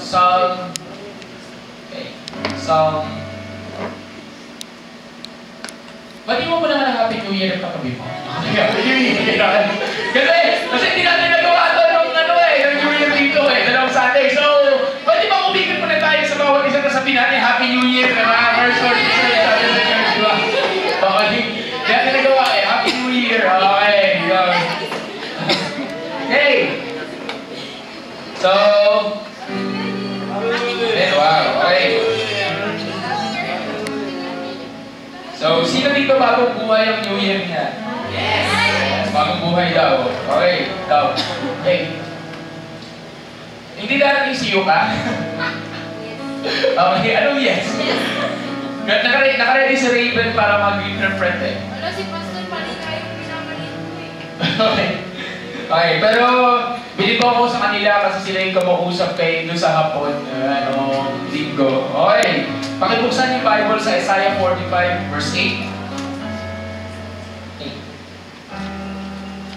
Psalm. Okay. Psalm. Ba't mo naman ang Happy New Year ng katabi mo? Happy New Year! Kasi hindi natin nagawa ito ng New Year dito dalawang Sunday. So, pwede ba umikot muna tayo sa bawat isa na sabihin natin Happy New Year na mga first word isa na sabi sa church, di ba? Okay. Hindi natin nagawa Happy New Year. Okay. Okay. So, wow. Okay. So, sino dito bagong buhay ang New Year niya? Yes! Bagong buhay daw. Okay. Daw. Okay. Hindi darating si Yuka? Okay. Anong yes? Nakaready si Raven para mag-interpret Wala si Pastor Palina yung pinamalit ko Okay. Okay. Pero, bilib ako sa kanila kasi sila yung kumuusap kayo doon sa hapon, linggo. Okay. Pakibuksan yung Bible sa Isaiah 45 verse 8.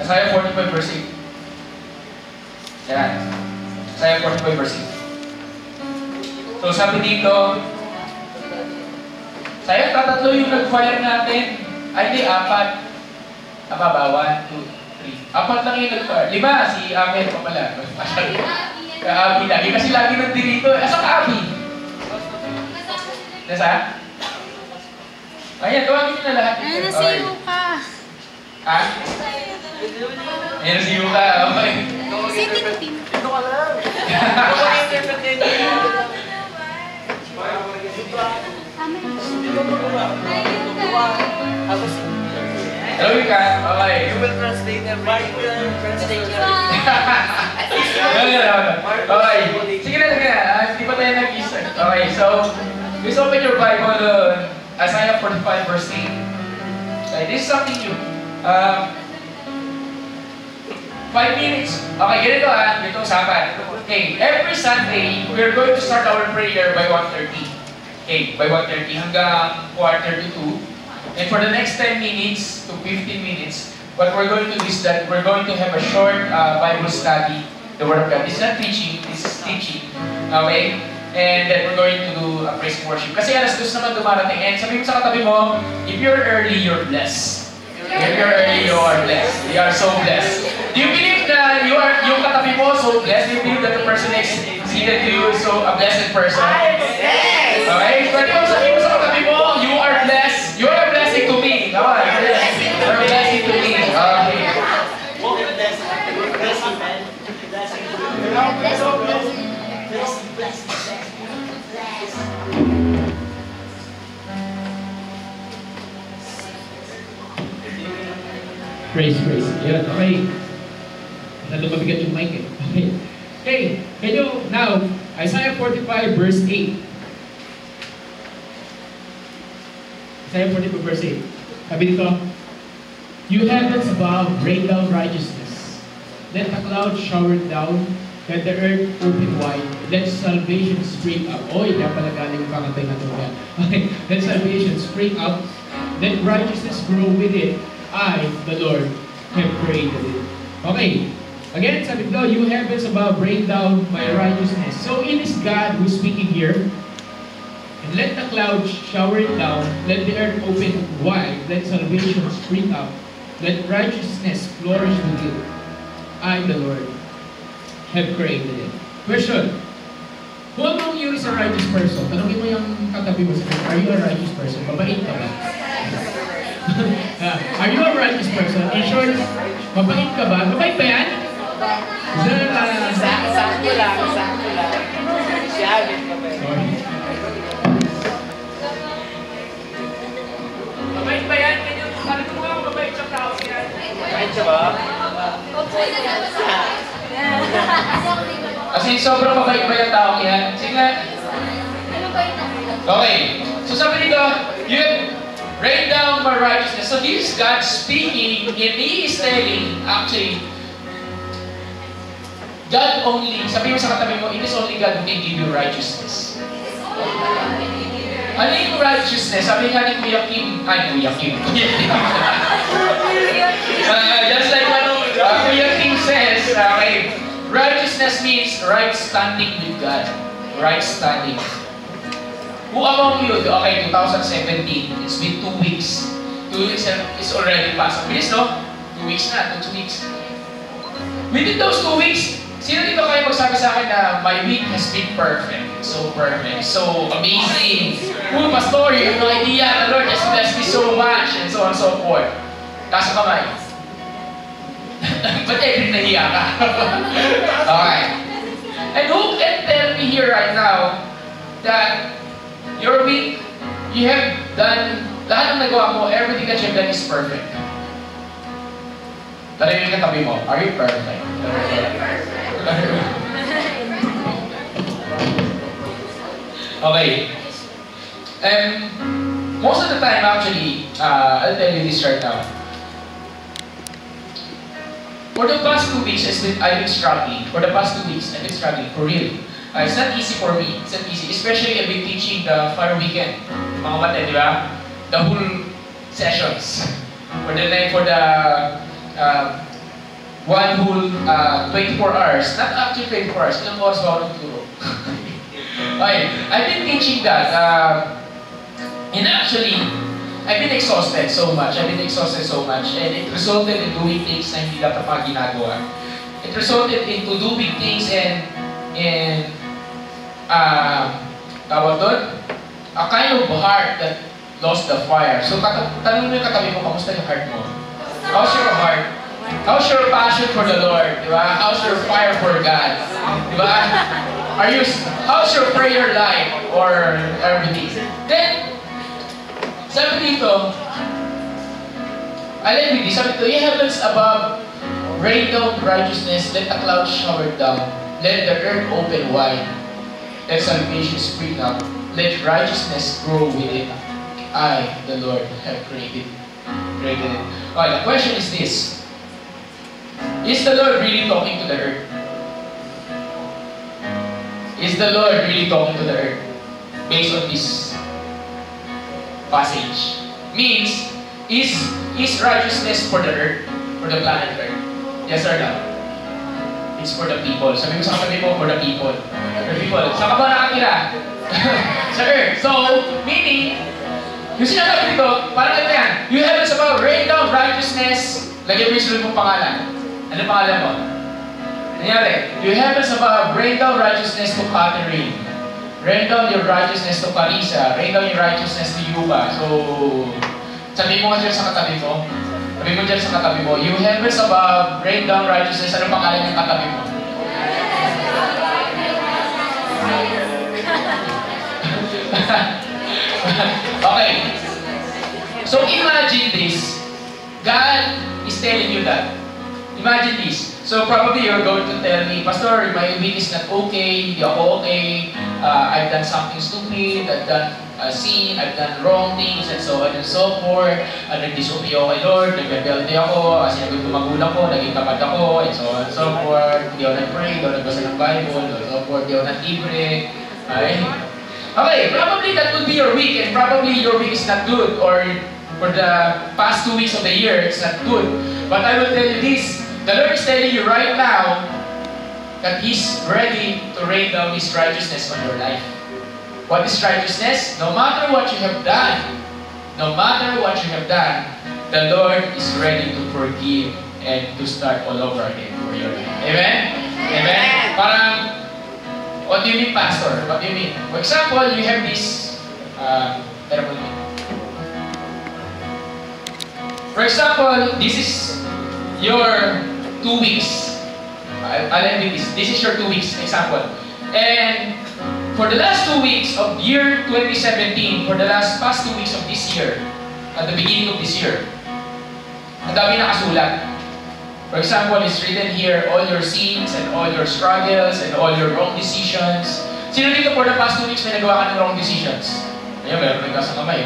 Isaiah 45 verse 8. Yan. Isaiah 45 verse 8. So sabi dito, sayang tatatlo yung nag-fire natin. Ay, hindi, 4. Tama ba? 1, 2, 3. 4 lang yung nag-fire. 5, si Amel pa pala. Ka-Abi lagi. Kasi lagi nandito. Asa ka-Abi? Nasa? Ayan, tawagin nyo na lahat. Ayun na si Yuka. Ha? Ayun na si Yuka. Okay. Si Tintin. Ito ka lang. Ito ka lang interpretin niya. Hello, Yuka. Okay. You will translate everything. You will translate Okay. Sige na. Hindi pa tayo nag-isa. Okay, so, please open your Bible, Isaiah 45 verse 8. Okay, this is something new. 5 minutes. Okay, ganito ganito usapan. Okay, every Sunday, we're going to start our prayer by 1:30. Okay, by 1:30 hanggang 1:45. And for the next 10 minutes to 15 minutes, what we're going to do is that we're going to have a short Bible study, the Word of God. This is not preaching, this is teaching. Okay? And then we're going to do a praise and worship. Kasi alas 2 naman dumarating. And sabi mo sa katabi mo, if you're early, you're blessed. If you're early, you are blessed. You are so blessed. Do you believe that yung katabi mo so blessed? Do you believe that the person next seated to you is so a blessed person? Yes! Okay? Pwede mo sabihin mo sa katabi mo, you are blessed. You are a blessing to me. Come on. You're a blessing to me. Okay. Praise. Yan, okay. Nandun mabigat yung mic eh. Okay. Okay, can you, now, Isaiah 45 verse 8. Isaiah 45 verse 8. Sabi dito, you heavens above, rain down righteousness. Let the clouds shower down, let the earth open wide, let salvation spring up. Oy, yan pala galing yung kakantay na ito. Okay, let salvation spring up, let righteousness grow with it. I, the Lord, have created it. Okay, again, sabi ko, you heavens above, rain down my righteousness. So it is God who's speaking here. And let the clouds shower it down, let the earth open wide, let salvation spring up, let righteousness flourish with it. I, the Lord, have created it. Question. Kung anong you is a righteous person, tanongin mo yung katabi mo sa are you a righteous person? Mabait ka ba? Are you a righteous person? In short, mabait ka ba? Mabait ba yan? Sakto lang. Si Alvin mabait. Mabait ba yan? Sabi ko nga mabait siyang tao yan. Mabait siya ba? Kasi sobrang mabait ba yung tao yan? Sige nga. Okay. So sabi dito, you rain down my righteousness. So this is God speaking, and He is telling, actually, God only, sabi mo sa katabi mo, it is only God who can give you righteousness. Ano yung righteousness? Sabi nga ni Kuya Kim, just like what Kuya Kim says, okay, righteousness means right standing with God. right standing. Who among you, okay, 2017, it's been 2 weeks. 2 weeks is already passed. Ang bilis, no? 2 weeks na, 2 weeks. Within those 2 weeks, sino dito kayo magsabi sa akin na my week has been perfect? So perfect, so amazing. Oh, pastor, you have no idea. The Lord has blessed me so much, and so on and so forth. Taas ang kamay. Ba't nahiya ka? Okay. And who can tell me here right now that your week, you have done, lahat ng nagawa mo, everything that you've done is perfect? Tanong yung katabi mo, are you perfect? Okay. Most of the time, actually, I'll tell you this right now. For the past 2 weeks, I've been struggling. For the past 2 weeks, I've been struggling, for real. It's not easy for me. It's not easy. Especially I've been teaching the Fire Weekend. Mga kapatid, di ba? The whole sessions. For the one whole 24 hours. Not actually 24 hours. Ilang oras ba ako nagturo? Okay. I've been teaching that. And actually, I've been exhausted so much. And it resulted in doing things na hindi dapat pa ginagawa. It resulted into doing things and tawag doon, a kind of heart that lost the fire. So, tanong mo yung katabi mo, kamusta yung heart mo? How's your heart? How's your passion for the Lord? Diba? How's your fire for God? Diba? How's your prayer life or everything? Then, sabi dito, I like with this, sabi dito, ye heavens above, rain down righteousness, let the clouds shower down, let the earth open wide, let salvation spring up, let righteousness grow with it. I, the Lord, have created it. Okay, the question is this. Is the Lord really talking to the earth? Is the Lord really talking to the earth? Based on this passage. Means, is righteousness for the earth? For the planet earth? Yes or no? It's for the people. Sabi mo sa katabi mo, for the people. For the people. Saan ka ba nakatira? Sa earth. So, meaning, yung sinasabi dito, parang ito yan. You heavens above, rain down righteousness. Lagyan mo yung sunod mong pangalan. Ano pangalan mo? Nangyari, you heavens above, rain down righteousness to Catherine. Rain down your righteousness to Carissa. Rain down your righteousness to Yuba. So, sabi mo nga dyan sa katabi mo. Sabi mo dyan sa katabi mo, you heavens above, rain down righteousness. Ano pangalan yung katabi mo? Okay. So, imagine this. God is telling you that. Imagine this. So, probably you're going to tell me, Pastor, my week is not okay, hindi ako okay, I've done something stupid, I've done a sin, I've done wrong things, and so on and so forth. Nag-disobey ako kay Lord, nag-rebelde ako, sinagot ko magulang ko, naging tamad ako, and so on and so forth. Hindi ako nag-pray, hindi ako nagbasa ng Bible, and so forth, hindi ako nag-libre. Okay, probably that would be your week, and probably your week is not good, or for the past 2 weeks of the year, it's not good. But I will tell you this, the Lord is telling you right now that He's ready to rain down His righteousness on your life. What is righteousness? No matter what you have done, the Lord is ready to forgive and to start all over again for your life. Amen? Amen? Parang, what do you mean, Pastor? What do you mean? For example, you have this terrible thing. For example, this is your 2 weeks. I'll end with this. This is your 2 weeks example. And for the last 2 weeks of year 2017, for the past 2 weeks of this year, at the beginning of this year, ang dami nakasulat. For example, it's written here, all your sins and all your struggles and all your wrong decisions. Sino dito for the past 2 weeks may nagawa ka ng wrong decisions? Ayun, meron nagkasa kamay.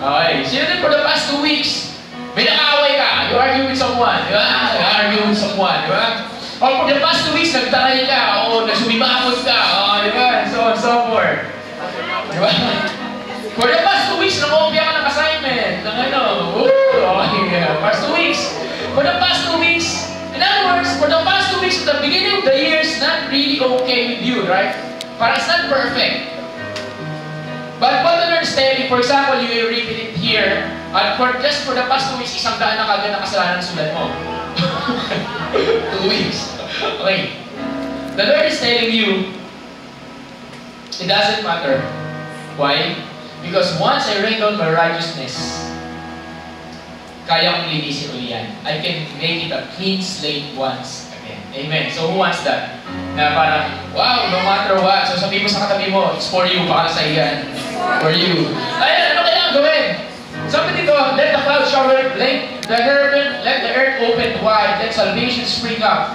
Okay. Sino dito for the past 2 weeks may nakaaway ka? You argue with someone, di ba? You argue with someone, di ba? Or for the past 2 weeks, nagtaray ka, o nagsumibakot ka, di ba? And so on and so forth. Di ba? For the past 2 weeks, nakopya ka ng assignment, ng ano, past 2 weeks. For the past 2 weeks, in other words, for the past 2 weeks, at the beginning of the year, it's not really okay with you, right? Parang it's not perfect. But what the Lord is telling, for example, you will repeat it here, and just for the past 2 weeks, 100 na kagad na kasalanan ng sulat mo. 2 weeks. Okay. The Lord is telling you, it doesn't matter. Why? Because once I rain down my righteousness, kaya kong linisin uli yan. I can make it a clean slate once again. Amen. So who wants that? Na parang, wow, no matter what. So sabihin mo sa katabi mo, it's for you, baka sa iyan. For you. Ayan, ano kailangan gawin? Sabi dito, let the clouds shower, let the earth open wide, let salvation spring up,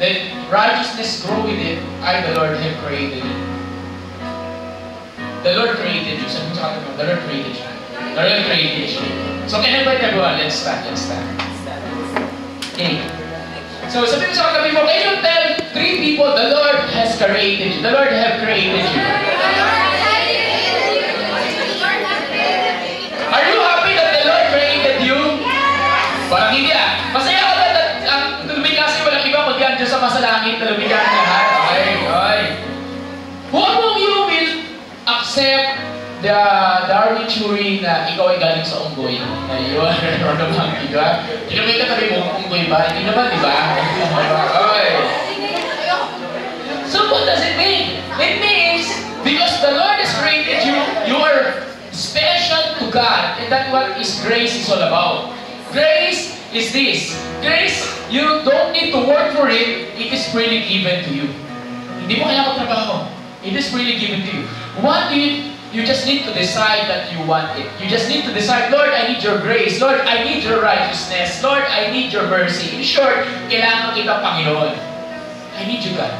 let righteousness grow with it. I, the Lord, have created it. The Lord created you. Sabi mo sa katabi mo, the Lord created you. The Lord created you. So can I invite everyone? Let's stand. Okay. So sabi mo sa katabi mo, can you tell 3 people, the Lord has created you. The Lord have created you. Are you happy that the Lord created you? Parang hindi ah. Masaya ka ba that ang lumikha sa'yo walang iba kundi ang Diyos sa masalangit na lumikha ng lahat? Okay. Huwag mong you will accept the Darwin theory na ikaw ay galing sa unggoy. Na you are or naman, di ba? Hindi naman yung katabi mo, unggoy ba? Hindi naman, di ba? Okay. So what does it mean? It means, because the Lord has created you, you are special to God. And that's what is grace is all about. Grace is this. Grace, you don't need to work for it. It is freely given to you. Hindi mo kaya magtrabaho. It is freely given to you. What do you just need to decide that you want it. You just need to decide, Lord, I need your grace. Lord, I need your righteousness. Lord, I need your mercy. In short, kailangan kita, Panginoon. I need you, God.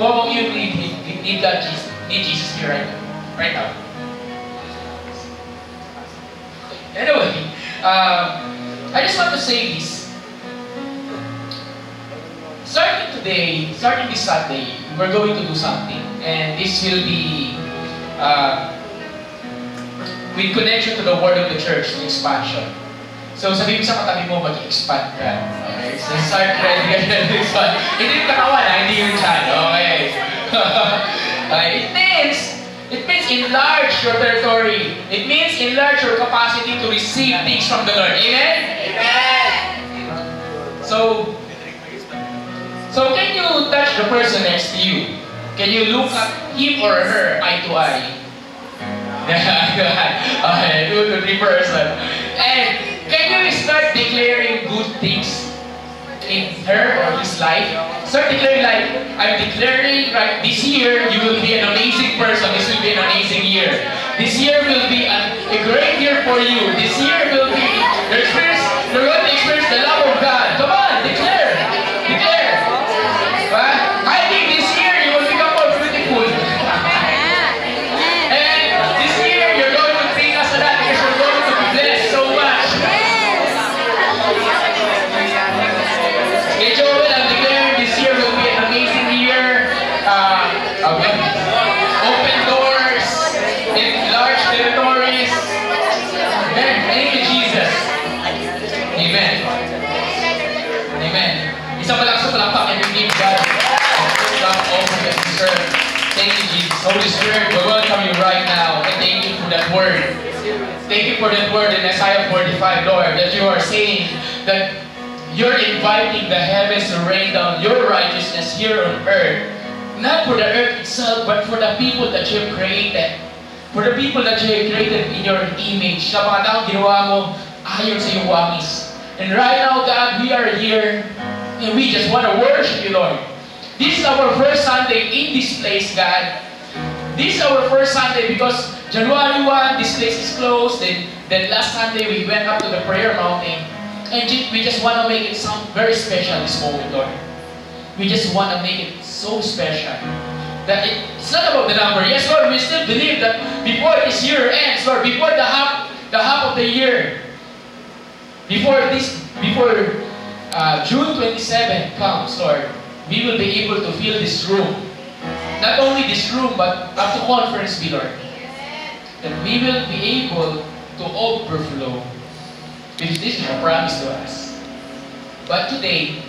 Kung you need God, need Jesus here right now. Anyway, I just want to say this. Starting this Sunday, we're going to do something. And this will be with connection to the word of the church, the expansion. So sabi mo sa katabi mo, mag-expand ka. Okay? So start ready ka na expand. Hindi yung katawan, hindi yung chan. Okay? It means enlarge your territory. It means enlarge your capacity to receive things from the Lord. Amen? Amen! So can you touch the person next to you? Can you look at him or her eye to eye? Okay, 2 to 3 person. And can you start declaring good things in her or his life? Start declaring like, I'm declaring right this year you will be an amazing person. This will be an amazing year. This year will be a great year for you. This year will be you're going to experience the love of God. Come on, declare. Declare. I think this year you will become more beautiful. And this year you're going to bring us a lot because you're going to be blessed so much. Okay, Joel, I'm declaring this year will be an amazing year. Open doors in large territories. Amen. Thank you, Jesus. Amen. Amen. Isang malakas sa palakpak and we give God over the earth. Thank you, Jesus. Holy Spirit, we welcome you right now and thank you for that word. Thank you for that word in Isaiah 45, Lord, that you are saying that you're inviting the heavens to rain down your righteousness here on earth. Not for the earth itself, but for the people that you have created. For the people that you have created in your image. Sa mga taong ginawa mo, ayon sa iyong wangis. And right now, God, we are here and we just want to worship you, Lord. This is our first Sunday in this place, God. This is our first Sunday because January 1, this place is closed. Then last Sunday, we went up to the prayer mountain. And we just want to make it sound very special this moment, Lord. We just want to make it so special. That it's not about the number. Yes, Lord, we still believe that before this year ends, Lord, before the half of the year, before June 27 comes, Lord, we will be able to fill this room. Not only this room, but up to conference, Lord. That we will be able to overflow. Because this is a promise to us. But today,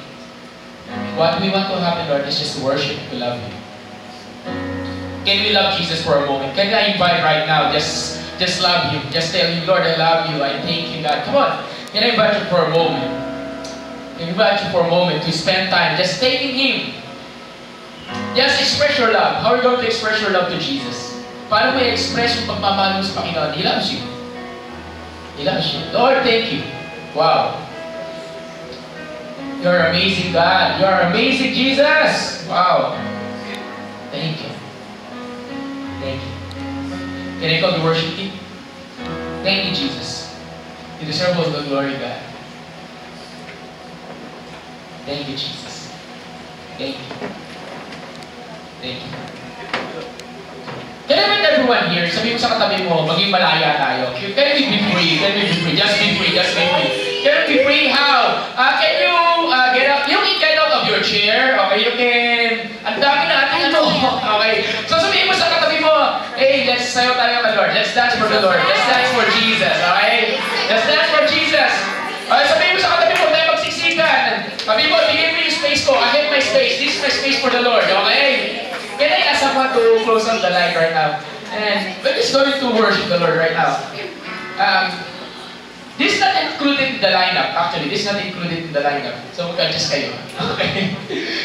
what we want to happen, Lord, is just to worship, to love you. Can we love Jesus for a moment? Can I invite right now? Just love Him. Just tell Him, Lord, I love you. I thank you, God. Come on. Can I invite you for a moment? Can I invite you for a moment to spend time just thanking Him? Just express your love. How are you going to express your love to Jesus? Paano mo i-express yung pagmamahal mo sa Panginoon? He loves you. He loves you. Lord, thank you. Wow. You're amazing, God. You're amazing, Jesus. Wow. Thank you. Thank you. Can I call the worship team? Thank you, Jesus. You deserve all the glory, God. Thank you, Jesus. Thank you. Thank you. Can I invite everyone here? Sabi mo sa katabi mo, maging malaya tayo. Can we be free? Can we be free? Just be free. Just be free. Can we be free? How? Can you get up? You can get out of your chair. Okay? You can... Ang dami na ating ano. Okay? So sabihin mo sa katabi mo, hey, let's sayo tayo kay Lord. Let's dance for the Lord. Let's dance for Jesus. Okay? Let's dance for Jesus. Okay? Sabihin mo sa katabi mo, tayo magsisikan. Sabihin mo, bigay mo yung space ko. I have my space. This is my space for the Lord. Okay? Can I ask someone to close on the light right now? And we're just going to worship the Lord right now. This is not included in the lineup. Actually, this is not included in the lineup. So, just kayo. Okay.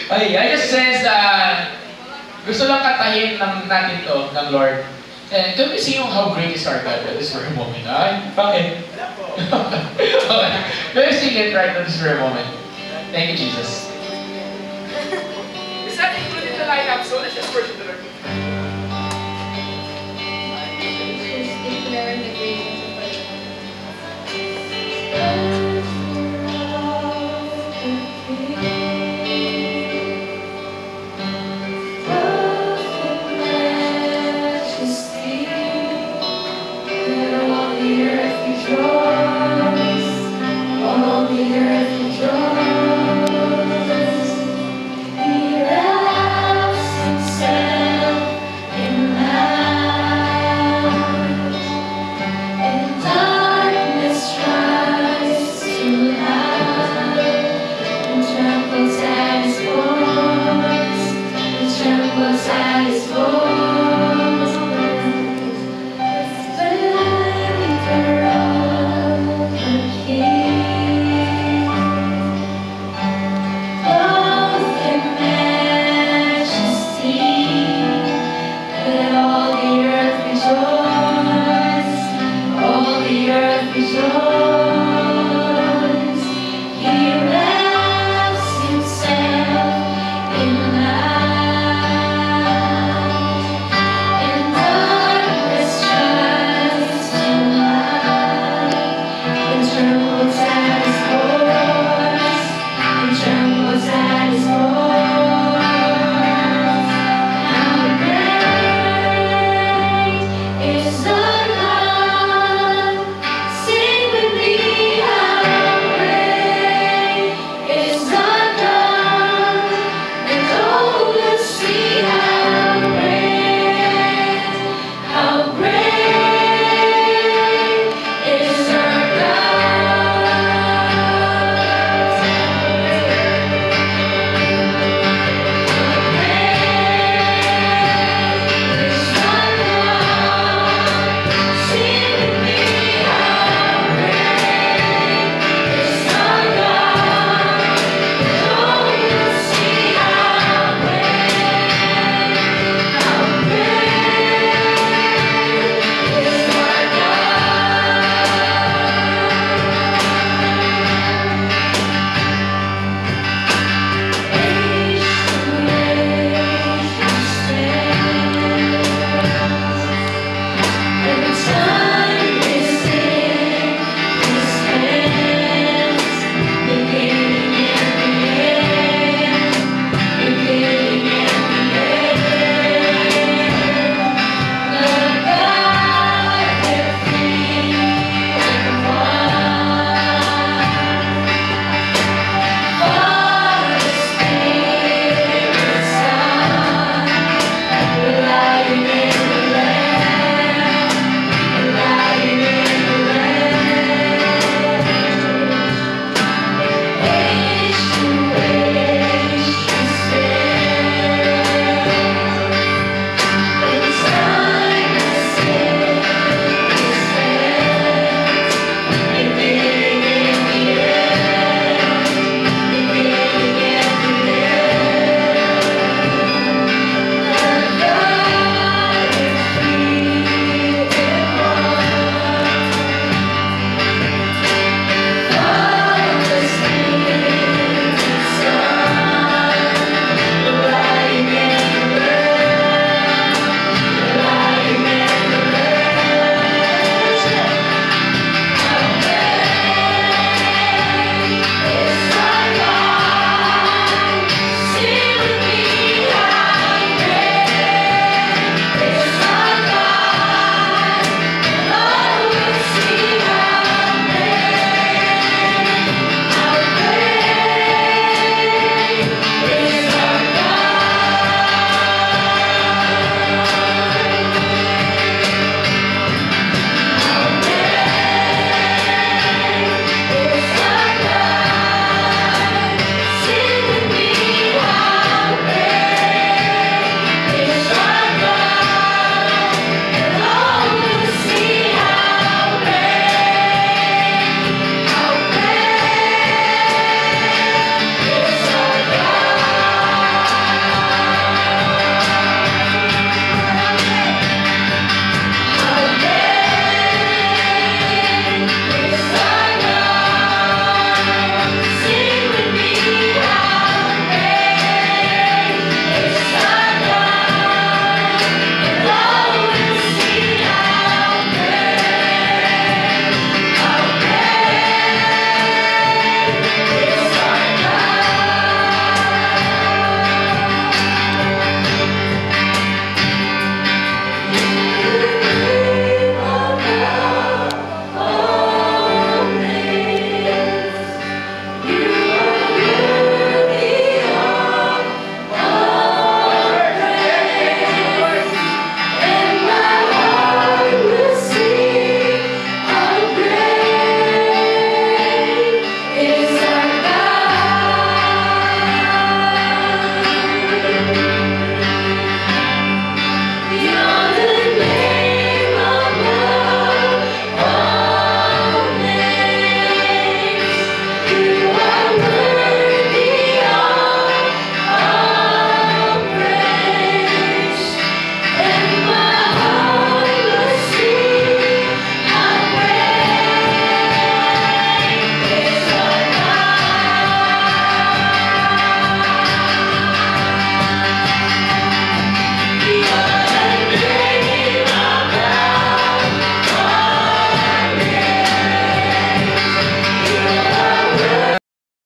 Okay, I just sense gusto lang katahin natin to ng Lord. And can we see how great is our God at this very moment? Ay, bakit? Okay. Can we sing it right at this very moment? Thank you, Jesus. It's not included in the lineup, so let's just worship the Lord. Just declaring the greatness of our Satisfied.